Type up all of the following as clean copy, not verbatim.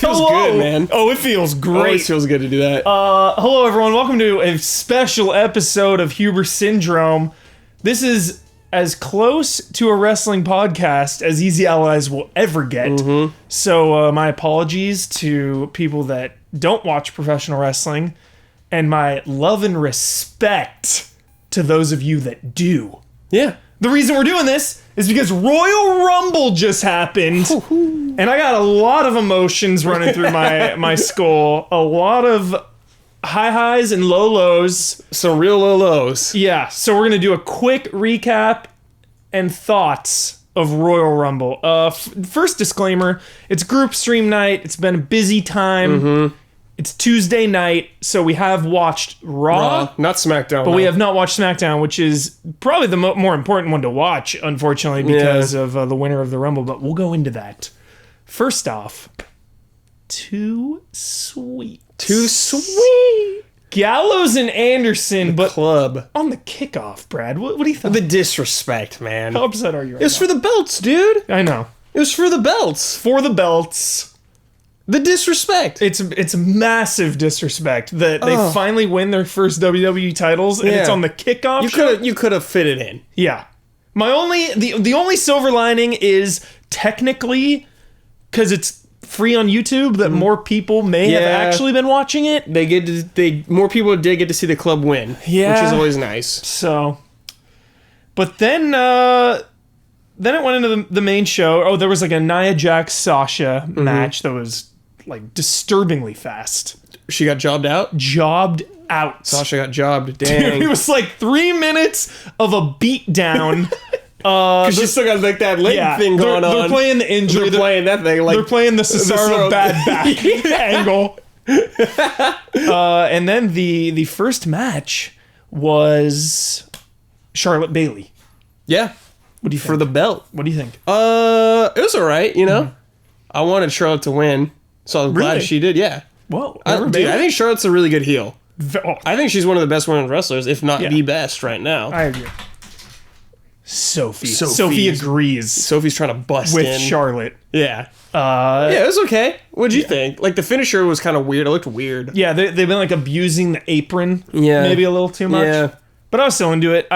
feels good, man. Oh, it feels great. Always feels good to do that. Hello, everyone. Welcome to a special episode of Huber Syndrome. This is as close to a wrestling podcast as Easy Allies will ever get. Mm-hmm. So my apologies to people that don't watch professional wrestling, and my love and respect to those of you that do. Yeah. The reason we're doing this is because Royal Rumble just happened, and I got a lot of emotions running through my skull. A lot of high highs and low lows. Some real low lows. Yeah, so we're going to do a quick recap and thoughts of Royal Rumble. First disclaimer, it's group stream night. It's been a busy time. Mm-hmm. It's Tuesday night, so we have watched Raw. Not SmackDown. But we have not watched SmackDown, which is probably the more important one to watch, unfortunately, because of the winner of the Rumble. But we'll go into that. First off, Too Sweet. Gallows and Anderson, but club. On the kickoff, Brad. What do you think? The disrespect, man. How upset are you right now? It was for the belts, dude. I know. It was for the belts. For the belts. The disrespect. It's massive disrespect that they finally win their first WWE titles, and it's on the kickoff show. You could have fit it in. Yeah. The only silver lining is technically, because it's free on YouTube, that more people may have actually been watching it. More people did get to see the club win, which is always nice. So, but then it went into the main show. Oh, there was like a Nia Jax Sasha match that was like disturbingly fast. She got jobbed out? Jobbed out. Sasha got jobbed. Dang. Dude, it was like 3 minutes of a beatdown. Because she's still got like that leg thing going on. They're playing the injury. They're playing that thing. Like, they're playing the Cesaro bad back angle. And then the first match was Charlotte Bayley. Yeah. What do you think? For the belt. What do you think? It was all right, you know. I wanted Charlotte to win, so I'm glad she did. Yeah. Whoa. I think Charlotte's a really good heel. Oh. I think she's one of the best women wrestlers, if not the best right now. I agree. Sophie agrees. Sophie's trying to bust with in. Charlotte. Yeah. Yeah, it was okay. What'd you think? Like, the finisher was kind of weird. It looked weird. Yeah, they've been like abusing the apron. Yeah. Maybe a little too much. Yeah. But I was still into it.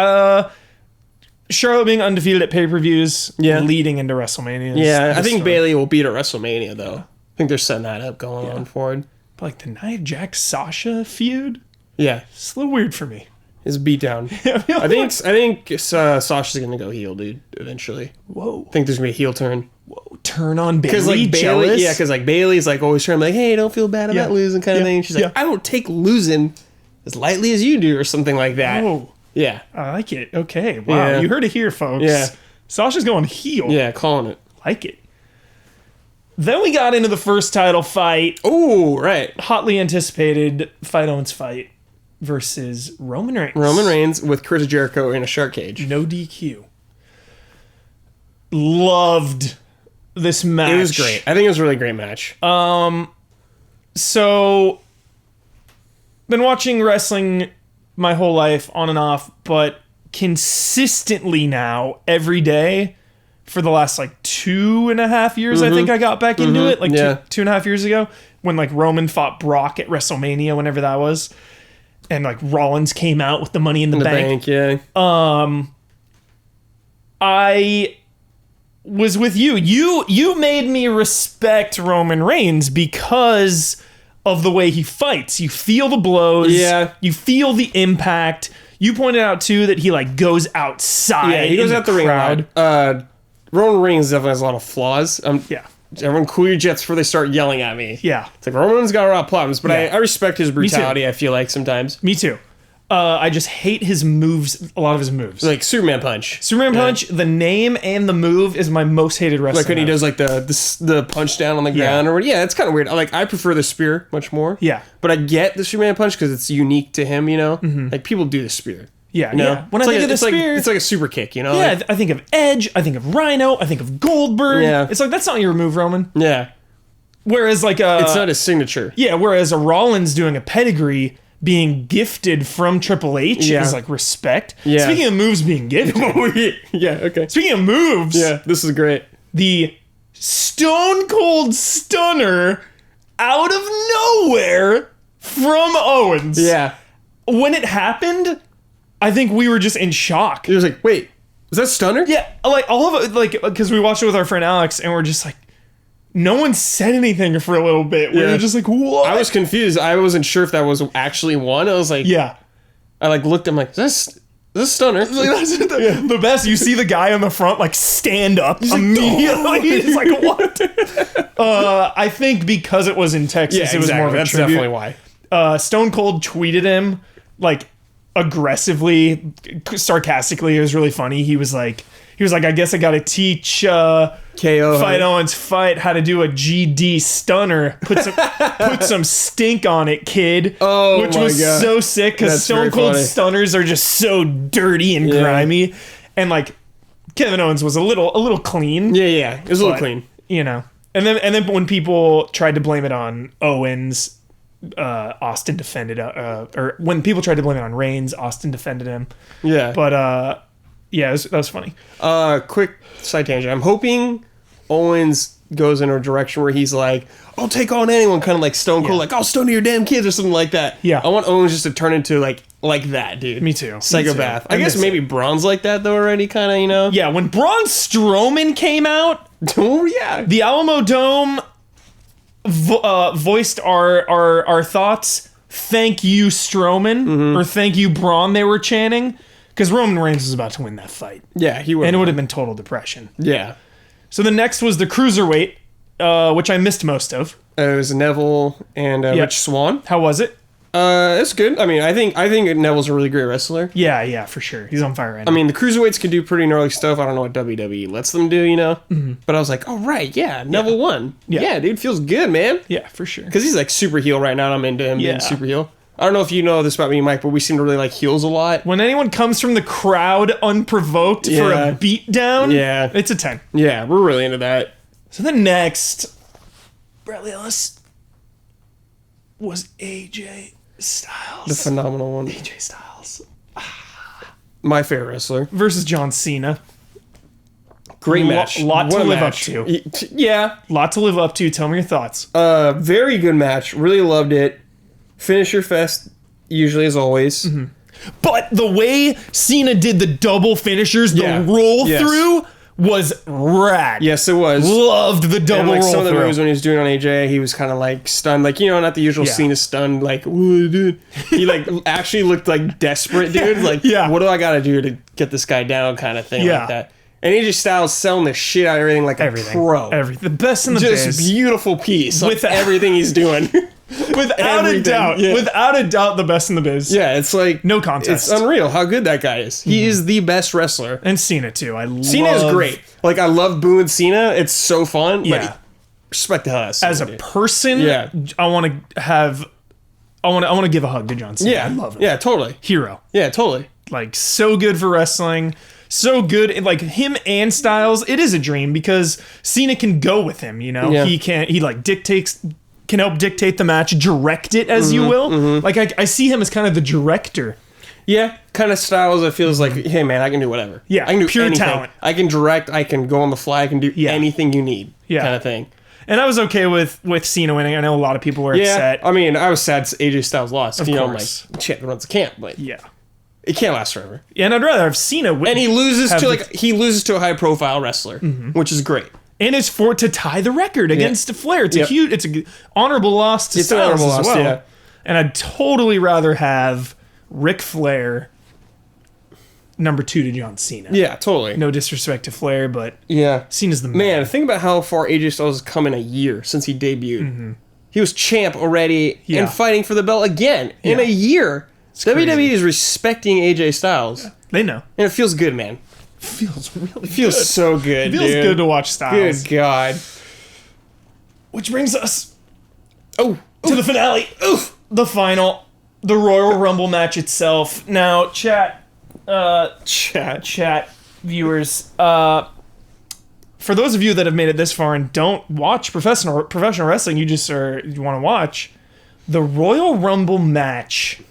Charlotte being undefeated at pay-per-views, leading into WrestleMania. Yeah, I think Bayley will beat at WrestleMania, though. I think they're setting that up going on forward. But like the Nia Jax Sasha feud? Yeah. It's a little weird for me. It's a beatdown. I think Sasha's going to go heel, dude, eventually. Whoa. I think there's going to be a heel turn. Whoa. Turn on Bayley? Because like Bayley, because like Bayley's like always trying to be like, hey, don't feel bad about losing kind of thing. She's like, I don't take losing as lightly as you do or something like that. Oh. Yeah. I like it. Okay. Wow. You heard it here, folks. Yeah. Sasha's going heel. Yeah, calling it. Like it. Then we got into the first title fight. Oh, right. Hotly anticipated Owens fight versus Roman Reigns. Roman Reigns with Chris Jericho in a shark cage. No DQ. Loved this match. It was great. I think it was a really great match. So, been watching wrestling my whole life on and off, but consistently now, every day, for the last like 2.5 years, I think I got back into it, like 2.5 years ago, when like Roman fought Brock at WrestleMania, whenever that was, and like Rollins came out with the Money in the Bank. Yeah. I was with you. You made me respect Roman Reigns because of the way he fights. You feel the blows. Yeah. You feel the impact. You pointed out too that he like goes outside. Yeah, he goes out the ring crowd. Roman Reigns definitely has a lot of flaws. Everyone cool your jets before they start yelling at me. Yeah. It's like Roman's got a lot of problems, but I respect his brutality, I feel like, sometimes. Me too. I just hate his moves, a lot of his moves. Like Superman Punch. Superman Punch, the name and the move is my most hated wrestling. Like when he does like the punch down on the ground or what. Yeah, it's kind of weird. I prefer the spear much more. Yeah. But I get the Superman Punch because it's unique to him, you know? Like people do the spear. Yeah, you know? yeah. When I think of the spear... it's like a super kick, you know? Yeah, like, I think of Edge, I think of Rhino, I think of Goldberg. Yeah. It's like, that's not your move, Roman. Yeah. Whereas like it's not his signature. Yeah, whereas a Rollins doing a pedigree being gifted from Triple H is like respect. Yeah. Speaking of moves being gifted. Yeah, okay. Speaking of moves. Yeah, this is great. The Stone Cold Stunner out of nowhere from Owens. Yeah. When it happened, I think we were just in shock. He was like, wait, was that Stunner? Yeah, like all of it, like, because we watched it with our friend Alex, and we're just like, no one said anything for a little bit. We were just like, what? I was confused. I wasn't sure if that was actually one. I was like, yeah. I like looked. I'm like, is this Stunner? Like, that's the best. You see the guy on the front like stand up immediately. He's like, what? I think because it was in Texas, it was more of a That's tribute. definitely why. Stone Cold tweeted him like aggressively, sarcastically. It was really funny. He was like, I guess I got to teach KO Fight Owens Fight how to do a GD stunner. Put some stink on it, kid. Oh, which my was God. so sick because Stone Cold stunners are just so dirty and grimy, and like Kevin Owens was a little clean. Yeah, it was a little clean. You know, and then when people tried to blame it on Owens, Austin defended. Or when people tried to blame it on Reigns, Austin defended him. Yeah, But yeah, that was funny. Quick side tangent. I'm hoping Owens goes in a direction where he's like, I'll take on anyone, kind of like Stone Cold, like, I'll stone your damn kids or something like that. Yeah. I want Owens just to turn into like that, dude. Me too. Psychopath. Me too. I guess maybe Braun's like that though already, kind of, you know? Yeah, when Braun Strowman came out, Oh, yeah. the Alamo Dome voiced our thoughts. Thank you, Strowman, or thank you, Braun. They were chanting because Roman Reigns was about to win that fight, Yeah, he would. and it would have been total depression. Yeah. So the next was the cruiserweight, which I missed most of. It was Neville and Rich Swann. How was it? It's good. I mean, I think Neville's a really great wrestler. Yeah, for sure. He's on fire right now. I mean, the cruiserweights can do pretty gnarly stuff. I don't know what WWE lets them do, you know? But I was like, oh, right, yeah, Neville won. Yeah, dude, feels good, man. Yeah, for sure. Because he's like super heel right now, and I'm into him being super heel. I don't know if you know this about me, Mike, but we seem to really like heels a lot. When anyone comes from the crowd unprovoked for a beatdown, it's a 10. Yeah, we're really into that. So then next, Bradley Ellis was AJ Styles. The phenomenal one. AJ Styles. My favorite wrestler. Versus John Cena. Great match. Lot What to a live up match. to. Yeah. Lot to live up to. Tell me your thoughts. Very good match. Really loved it. Finisher fest, usually as always. But the way Cena did the double finishers, the roll through, was rad. Yes, it was. Loved the double roll some of the through. moves when he was doing on AJ, he was kind of like stunned, like, you know, not the usual Cena stunned, like, "Whoa, dude." He like actually looked like desperate, dude. Like, what do I gotta do to get this guy down, kind of thing, like that. And AJ Styles selling the shit out of everything like a pro. Everything. The best in the Just biz. beautiful piece with everything he's doing. Without a doubt. Yeah. Without a doubt, the best in the biz. Yeah, it's like no contest. It's unreal how good that guy is. He is the best wrestler. And Cena too. Cena is great. Like, I love booing Cena. It's so fun. Yeah. But respect the hell out of Cena. As a person, I want to give a hug to John Cena. Yeah, I love him. Yeah, totally. Hero. Yeah, totally. Like, so good for wrestling. So good. Like, him and Styles, it is a dream because Cena can go with him, you know? He like can help dictate the match, direct it, as you will. Like, I see him as kind of the director. Yeah, kind of Styles. It feels like, hey man, I can do whatever. Yeah, I can do pure anything. talent. I can direct. I can go on the fly. I can do anything you need. Kind of thing. And I was okay with Cena winning. I know a lot of people were upset. I mean, I was sad AJ Styles lost. Of you course. know, I'm like, shit, runs the camp, but it can't last forever. And I'd rather have Cena win. And he loses to a high profile wrestler, which is great. And it's to tie the record against Flair. It's it's an honorable loss to Styles as well. Yeah. And I'd totally rather have Ric Flair number 2 to John Cena. Yeah, totally. No disrespect to Flair, but Cena's the man. Think about how far AJ Styles has come in a year since he debuted. He was champ already and fighting for the belt again in a year. WWE is respecting AJ Styles. They know. And it feels good, man. Feels really feels so good. It feels good to watch Styles. Good God. Which brings us to the finale. The final. The Royal Rumble match itself. Now, chat viewers, for those of you that have made it this far and don't watch professional wrestling, you want to watch, the Royal Rumble match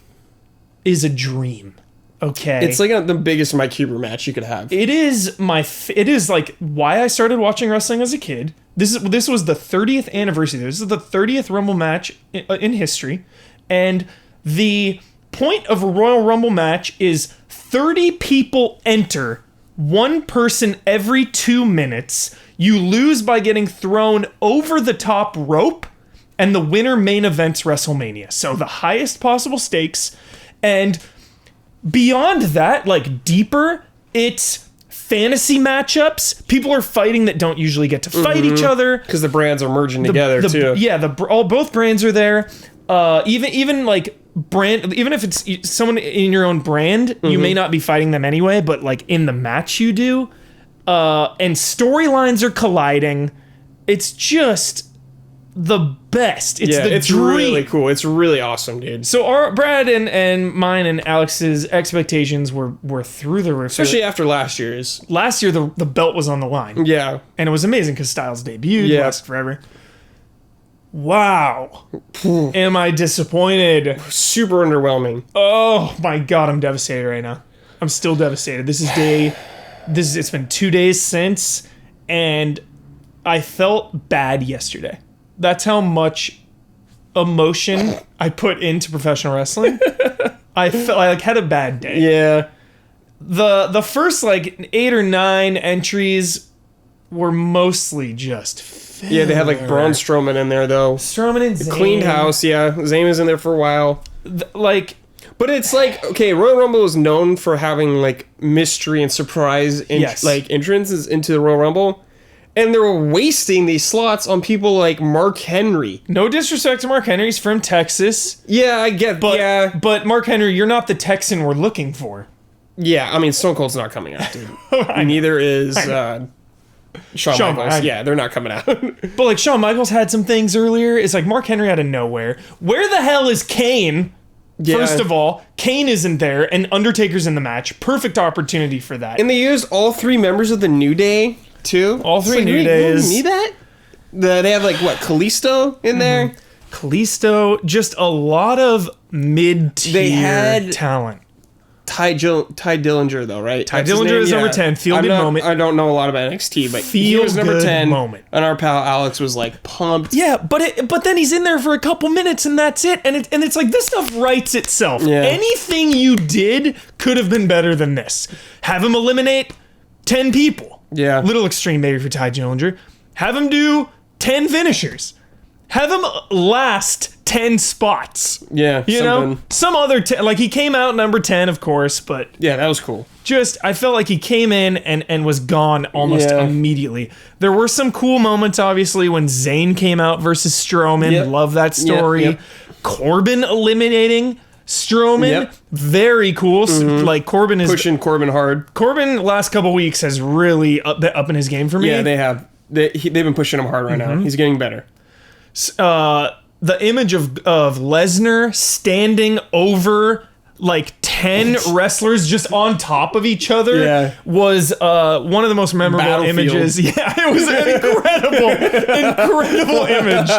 is a dream. Okay, it's like the biggest Mike Huber match you could have. It is it is like why I started watching wrestling as a kid. This was the 30th anniversary. This is the 30th Rumble match in history, and the point of a Royal Rumble match is 30 people enter, one person every 2 minutes. You lose by getting thrown over the top rope, and the winner main events WrestleMania. So the highest possible stakes, and beyond that, like deeper, it's fantasy matchups. People are fighting that don't usually get to fight each other because the brands are merging together too. Yeah, both brands are there. Even like brand, even if it's someone in your own brand, you may not be fighting them anyway, but like in the match you do. And storylines are colliding. It's just the best. It's dream. Really cool. It's really awesome, dude. So our Brad and mine and Alex's expectations were through the roof. Especially after last year's. Last year, the belt was on the line. Yeah. And it was amazing because Styles debuted, lasted forever. Wow. Am I disappointed? Super underwhelming. Oh my God, I'm devastated right now. I'm still devastated. It's been 2 days since, and I felt bad yesterday. That's how much emotion I put into professional wrestling. I felt I had a bad day. Yeah. The first 8 or 9 entries were mostly just filler. Yeah, they had Braun Strowman in there though. Strowman and Zayn. Cleaned house, yeah. Zayn was in there for a while. But it's okay, Royal Rumble is known for having mystery and surprise entrances into the Royal Rumble. And they were wasting these slots on people like Mark Henry. No disrespect to Mark Henry, he's from Texas. Yeah, I get that. But Mark Henry, you're not the Texan we're looking for. Yeah, I mean, Stone Cold's not coming out, dude. Neither is Shawn Michaels. Yeah, they're not coming out. But Shawn Michaels had some things earlier. It's Mark Henry out of nowhere. Where the hell is Kane? Yeah. First of all, Kane isn't there, and Undertaker's in the match. Perfect opportunity for that. And they used all 3 members of the New Day, too. All 3 New Days. You need that? They have, Kalisto in there? Kalisto, just a lot of mid-tier talent. Ty Dillinger, though, right? Ty Dillinger is number 10. Feel good moment. I don't know a lot about NXT, but he was number 10. Moment. And our pal Alex was pumped. Yeah, but then he's in there for a couple minutes and that's it. And it's this stuff writes itself. Yeah. Anything you did could have been better than this. Have him eliminate 10 people. Yeah. Little extreme maybe for Ty Dillinger. Have him do 10 finishers. Have him last 10 spots. Yeah, you know, some other he came out number 10, of course, but yeah, that was cool. I felt like he came in and was gone almost immediately. There were some cool moments, obviously, when Zayn came out versus Strowman. Yep. Love that story. Yep. Corbin eliminating Strowman, very cool. Corbin is pushing Corbin hard. Corbin last couple weeks has really up in his game for me. Yeah, they have. They've been pushing him hard right now. He's getting better. The image of Lesnar standing over 10 wrestlers just on top of each other was one of the most memorable images. Yeah, it was an incredible image.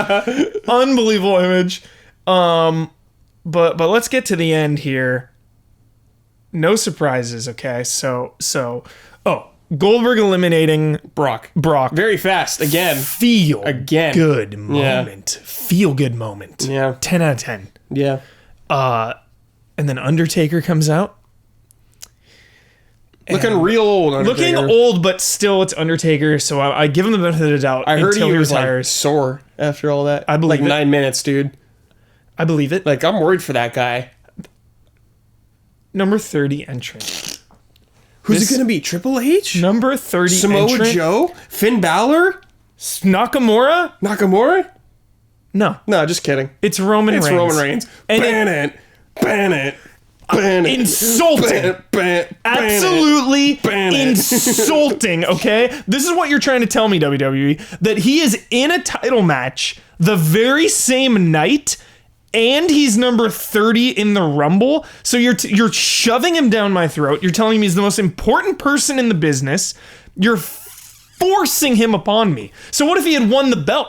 Unbelievable image. But let's get to the end here. No surprises, okay? So Goldberg eliminating Brock. Very fast. Again. Good moment. Feel good moment. Yeah. 10 out of 10. Yeah. And then Undertaker comes out. Looking real old, Undertaker. Looking old, but still it's Undertaker, so I give him the benefit of the doubt. I heard he was sore after all that. I believe 9 minutes, dude. I believe it. I'm worried for that guy. Number 30 entrant. Who's it going to be? Triple H? Number 30 Samoa entrant? Joe? Finn Balor? Nakamura? No, just kidding. It's Roman Reigns. It's Roman Reigns. Ban it. Insulting. Absolutely insulting, okay? This is what you're trying to tell me, WWE, that he is in a title match the very same night and he's number 30 in the Rumble. So you're shoving him down my throat. You're telling me he's the most important person in the business. You're forcing him upon me. So what if he had won the belt?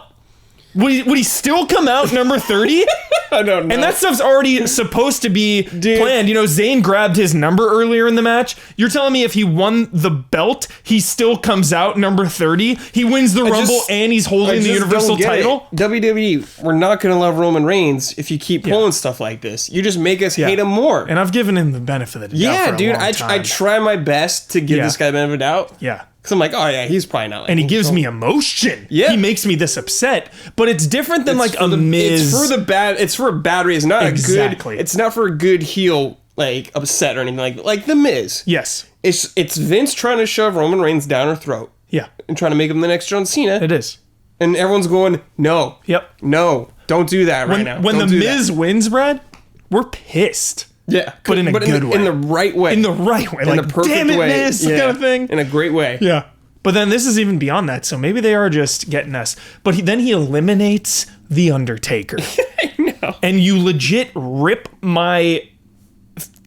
Would he still come out number 30? I don't know. And that stuff's already supposed to be planned. You know, Zayn grabbed his number earlier in the match. You're telling me if he won the belt, he still comes out number 30? He wins the Rumble and he's holding the Universal title? WWE, we're not going to love Roman Reigns if you keep pulling stuff like this. You just make us hate him more. And I've given him the benefit of the doubt for a long time. I try my best to give this guy the benefit of the doubt. Yeah. Because I'm like, oh yeah, he's probably not like. And he gives me emotion. Yeah. He makes me this upset. But it's different than like a Miz. It's for a bad reason. Not exactly. It's not for a good heel like upset or anything like the Miz. Yes. It's Vince trying to shove Roman Reigns down her throat. Yeah. And trying to make him the next John Cena. It is. And everyone's going, no. Yep. No. Don't do that right now. When the Miz wins, Brad, we're pissed. Yeah, but in a good way. In the right way. In the right way. In like, the perfect damn it, way. Miz, kind of thing. In a great way. Yeah. But then this is even beyond that, so maybe they are just getting us. But then he eliminates The Undertaker. I know. And you legit rip my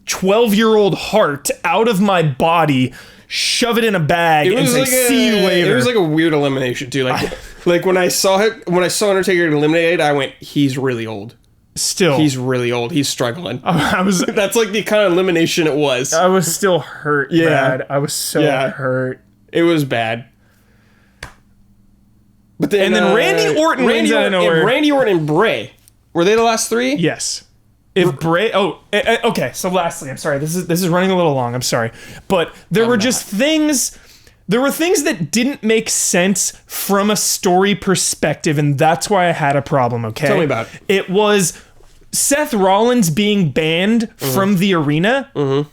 12-year-old heart out of my body, shove it in a bag, and say, see you later. It was like a weird elimination, too. Like when I saw Undertaker get eliminated, I went, he's really old. Still, he's really old. He's struggling. That's like the kind of elimination it was. I was still hurt, Brad. I was so hurt. It was bad. But then, Randy Orton wins out of nowhere. Randy Orton and Bray, were they the last three? Yes. If Bray, okay. So lastly, I'm sorry. This is running a little long. I'm sorry, but there were things that didn't make sense from a story perspective, and that's why I had a problem. Okay, tell me about it. It was Seth Rollins being banned from the arena. Mm-hmm.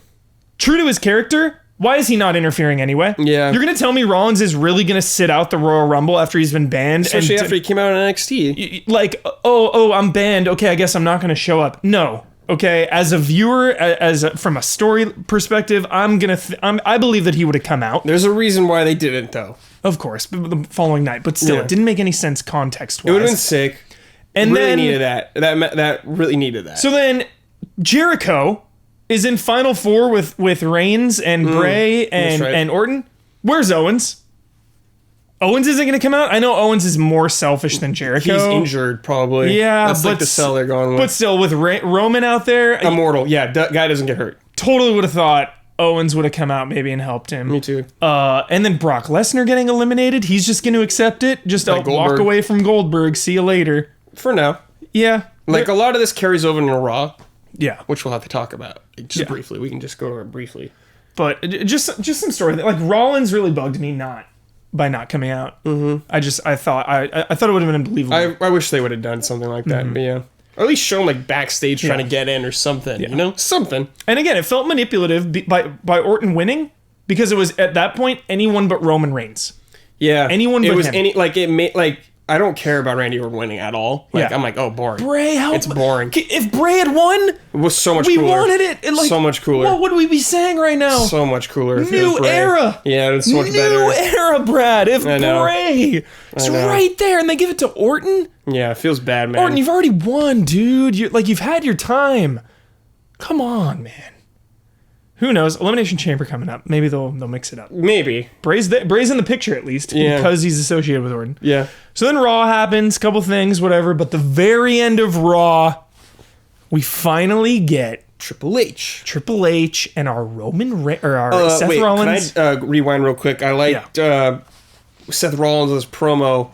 True to his character. Why is he not interfering anyway? Yeah. You're going to tell me Rollins is really going to sit out the Royal Rumble after he's been banned? Especially after he came out in NXT. Like, I'm banned. Okay, I guess I'm not going to show up. No. Okay, as a viewer, from a story perspective, I believe that he would have come out. There's a reason why they didn't, though. Of course, the following night. But still, it didn't make any sense context-wise. It would have been sick. And really needed that. That really needed that. So then, Jericho is in Final Four with Reigns and Bray and Orton. Where's Owens? Owens isn't going to come out? I know Owens is more selfish than Jericho. He's injured, probably. Yeah, that's like the cell they're going with. But still, with Roman out there... Immortal. Yeah, that guy doesn't get hurt. Totally would have thought Owens would have come out maybe and helped him. Me too. And then Brock Lesnar getting eliminated. He's just going to accept it. Just walk away from Goldberg. See you later. For now. Yeah. Like, a lot of this carries over into Raw. Yeah. Which we'll have to talk about. Just briefly. We can just go over it briefly. But just some story. Like, Rollins really bugged me by not coming out. Mm-hmm. I thought it would have been unbelievable. I wish they would have done something like that. Mm-hmm. But yeah. Or at least show him like backstage trying to get in or something. You know? Something. And again, it felt manipulative by Orton winning because it was at that point anyone but Roman Reigns. Yeah. Anyone but him. It made I don't care about Randy Orton winning at all. I'm like, oh, boring. Bray, it's boring. If Bray had won, it was so much cooler. We wanted it. So much cooler. What would we be saying right now? So much cooler. New era. Yeah, it's so much better. New era, Brad. If Bray, it's right there, and they give it to Orton. Yeah, it feels bad, man. Orton, you've already won, dude. You've had your time. Come on, man. Who knows? Elimination Chamber coming up. Maybe they'll mix it up. Maybe. Bray's in the picture at least because he's associated with Orton. Yeah. So then Raw happens, couple things, whatever. But the very end of Raw, we finally get Triple H and our Seth Rollins. Can I rewind real quick? I liked Seth Rollins' promo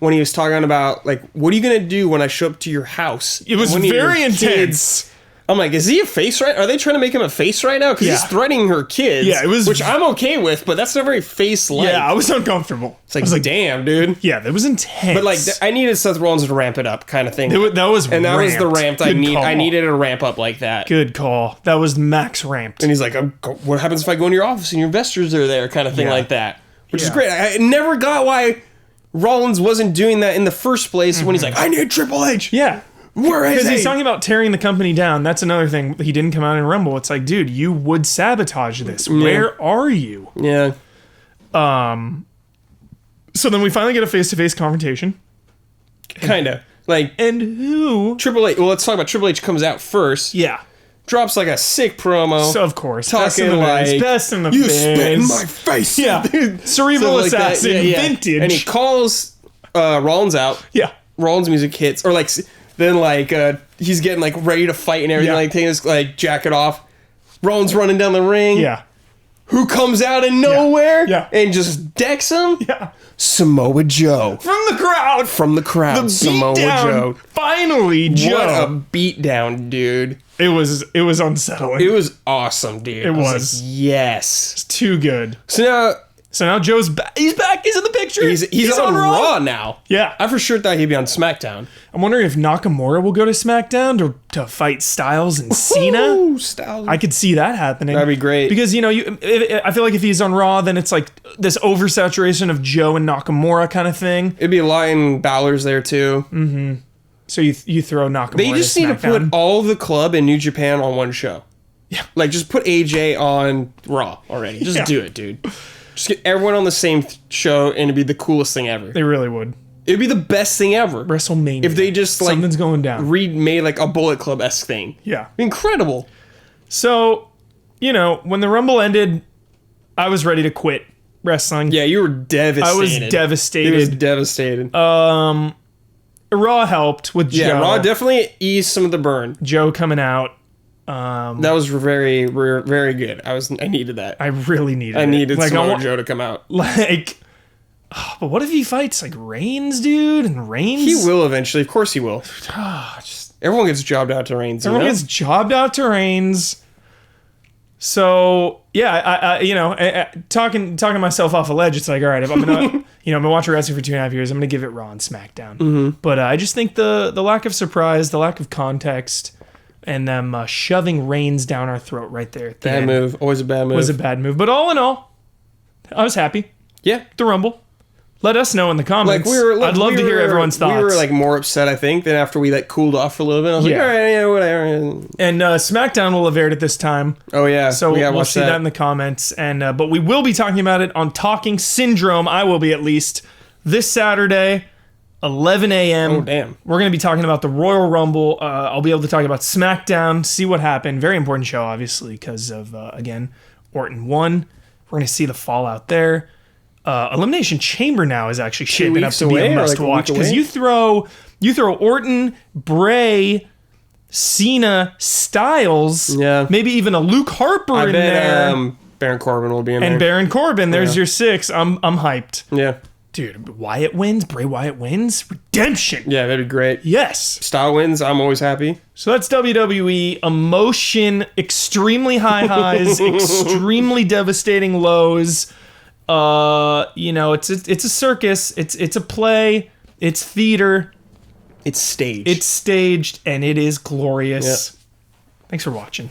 when he was talking about like, what are you gonna do when I show up to your house? It was very intense. I'm like, is he a face right? Are they trying to make him a face right now? Because he's threatening her kids. Yeah, it was, which I'm okay with, but that's not very face-like. Yeah, I was uncomfortable. It's like, I was like, damn, dude. Yeah, that was intense. But like, I needed Seth Rollins to ramp it up, kind of thing. That was and that was the ramp I need. Call. I needed a ramp up like that. Good call. That was max ramped. And he's like, what happens if I go into your office and your investors are there, kind of thing like that, which is great. I never got why Rollins wasn't doing that in the first place when he's like, I need Triple H. Yeah. Where is he? Because he's talking about tearing the company down. That's another thing. He didn't come out in Rumble. It's like, dude, you would sabotage this. Yeah. Where are you? Yeah. So then we finally get a face-to-face confrontation. Kind of. Like, and who? Triple H. Well, let's talk about Triple H comes out first. Yeah. Drops like a sick promo. So, of course. Talking best in the you biz. spit in my face. Yeah. Cerebral assassin. Vintage. And he calls Rollins out. Yeah. Rollins music hits, or like then like he's getting like ready to fight and everything, like taking his like jacket off. Rollins running down the ring. Yeah. Who comes out of nowhere and just decks him? Yeah. Samoa Joe. From the crowd. The Samoa Joe. Finally, Joe. What a beatdown, dude. It was unsettling. It was awesome, dude. It was. Like, yes. It's too good. So now Joe's back. He's back. He's in the picture. He's on Raw now. Yeah. I for sure thought he'd be on SmackDown. I'm wondering if Nakamura will go to SmackDown to fight Styles and Cena. Ooh, Styles. I could see that happening. That'd be great. Because, I feel like if he's on Raw, then it's like this oversaturation of Joe and Nakamura kind of thing. It'd be a lot in Balor's there, too. Mm-hmm. So you throw Nakamura They just need to put all the club in New Japan on one show. Yeah. Like, just put AJ on Raw already. Just do it, dude. Just get everyone on the same show, and it'd be the coolest thing ever. They really would. It'd be the best thing ever. WrestleMania. If they just, like... Something's going down. Made, like, a Bullet Club-esque thing. Yeah. Incredible. So, when the Rumble ended, I was ready to quit wrestling. Yeah, you were devastated. I was devastated. He was devastated. Raw helped with Joe. Yeah, Raw definitely eased some of the burn. Joe coming out. That was very, very good. I needed that. I really needed it. I needed Samoa Joe to come out. But what if he fights like Reigns, dude? And Reigns? He will eventually. Of course he will. Everyone gets jobbed out to Reigns. Everyone gets jobbed out to Reigns. So yeah, I talking myself off a ledge. It's like, all right, if I'm gonna, I've been watching wrestling for 2.5 years. I'm gonna give it Raw and SmackDown. Mm-hmm. But I just think the lack of surprise, the lack of context, and them shoving Reigns down our throat right there. At the bad end move. Always a bad move. Was a bad move. But all in all, I was happy. Yeah. The Rumble. Let us know in the comments. I'd love to hear everyone's thoughts. We were like more upset, I think, than after we like cooled off for a little bit. I was like, all right, yeah, whatever. And SmackDown will have aired at this time. Oh yeah, so we'll see that in the comments. And but we will be talking about it on Talking Syndrome. I will be, at least, this Saturday, 11 a.m. Oh damn. We're going to be talking about the Royal Rumble. I'll be able to talk about SmackDown, see what happened. Very important show, obviously, because of again, Orton won. We're going to see the fallout there. Elimination Chamber now is actually shaping up to be a must watch, because you throw Orton, Bray, Cena, Styles, maybe even a Luke Harper in there. Baron Corbin will be in there. And Baron Corbin, there's your 6. I'm hyped. Yeah. Dude, Wyatt wins, Bray Wyatt wins, redemption. Yeah, that'd be great. Yes. Style wins, I'm always happy. So that's WWE. Emotion, extremely high highs, extremely devastating lows. It's a circus. It's a play. It's theater. It's staged. It's staged, and it is glorious. Yep. Thanks for watching.